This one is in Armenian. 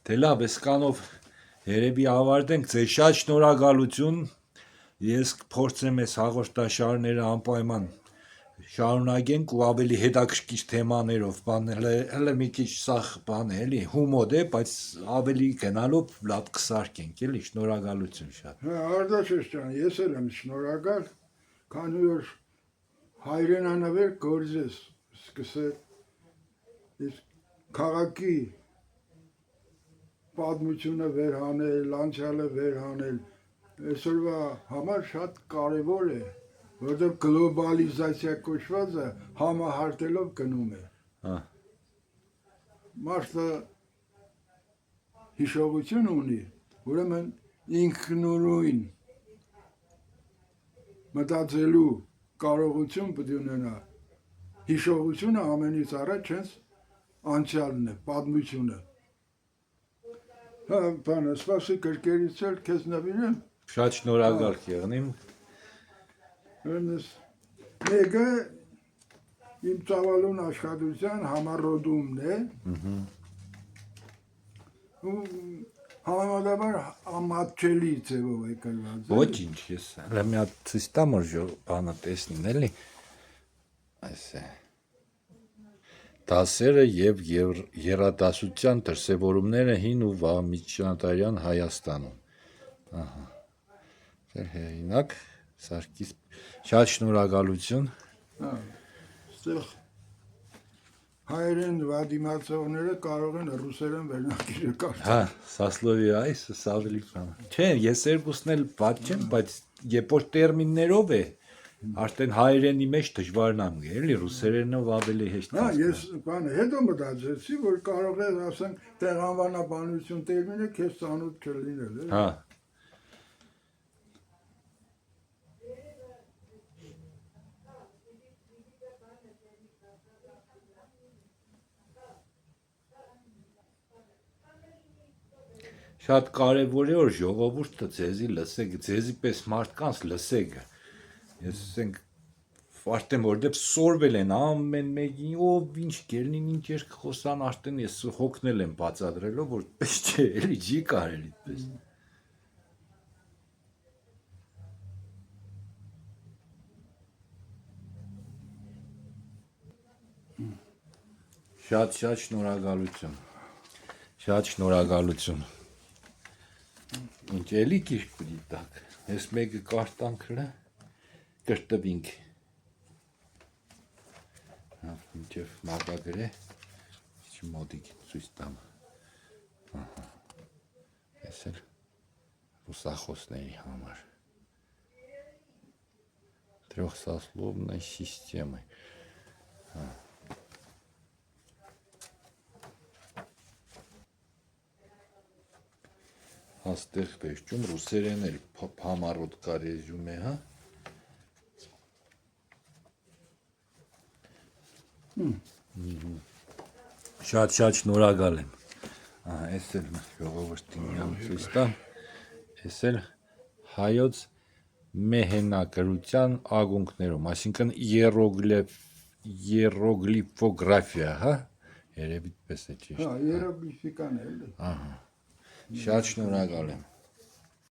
Դե լավ, այսքանով երևի ավարտենք, ձեզ շատ շնորհակալություն։ Ես կփորձեմ այս հաղորդաշարները անպայման շարունակենք ու ավելի հետաքրքիր թեմաներով, հələ մի քիչ սախ բան է, էլի հումոր է, բայց ավելի գնալով լավ կսարքենք, էլի շնորհակալություն շատ։ Հա, Արտաշես ջան, ես էլ եմ շնորհակալ, քանի որ հայրենանվեր գործես, սկսել իսկ քաղաքի պատմությունը վերհանել, անցյալը վերհանել, այսօրվա համար շատ կարևոր է, որտեղ գլոբալիզացիա կոչվածը համահարտելով գնում է։ Հա։ Մարդը հիշողություն ունի, ուրեմն ինքնուրույն մտածելու կարողություն պետք է ունենա։ Հիշողությունը ամենից առաջ հենց անցյալն է, պատմությունը։ Հա, բանը, սպասի կրկերից էլ քեզ նվիրեմ։ Շատ շնորհակալ կեղնիմ։ Մեկը իմ ծավալուն աշխատության համառոդումն է։ Ու համեմատաբար ամատչելի ձևով է կրված։ Ոչինչ, ես հələ մի հատ ցույց տամ որ բանը տեսնին, էլի։ Այս է։ Դասերը եւ երադասության դրսևորումները հին ու վաղամիջնադարյան Հայաստանում։ Ահա։ Ձեր հեղինակ Սարգիս, շատ շնորհակալություն։ Այստեղ հայերեն վադիմացողները կարող են ռուսերեն վերնագիրը կարդալ։ Հա, սասլովի այս ավելի բան։ Չէ, ես երկուսն էլ բաց չեմ, բայց երբ որ տերմիններով է, արդեն հայերենի մեջ դժվարնամ է, էլի ռուսերենով ավելի հեշտ։ Հա, ես բանը հետո մտածեցի, որ կարող է ասենք տեղանվանաբանություն տերմինը քեզ ծանոթ չլինել, է։ Հա։ Շատ կարևոր է որ ժողովուրդը ձեզի լսեք, ձեզի պես մարդկանց լսեք։ Ես ասենք արդեն որտեղ սորվել են ամեն մեկին, ով ինչ գերնին ինչ երկ խոսան, արդեն ես հոգնել եմ բացատրելով, որ պես չէ, էլի չի կարելի պես։ Շատ շնորհակալություն։ Շատ շնորհակալություն։ Ինչ էլի գիրք պիտի տակ։ Ես մեկը կարդանք հլը կրտվինք։ Հա, ինչև մակագրե մոտիկ ցույց տամ։ Ահա։ Ես էլ ռուսախոսների համար։ Трехсословной системы։ Հա։ Աստեղ վերջում ռուսերեն էլ համառոտ կա ռեզյումե, հա։ Շատ շնորհակալ եմ։ Ահա, այս էլ ժողովրդին իամ ցույց տամ։ Այս էլ հայոց մեհենակրության ակունքներում, այսինքն իերոգլիֆոգրաֆիա, հա։ Երևի պես է ճիշտ։ Հա, իերոգլիֆիկան է, էլի։ Ահա։ Շատ շնորհակալ եմ։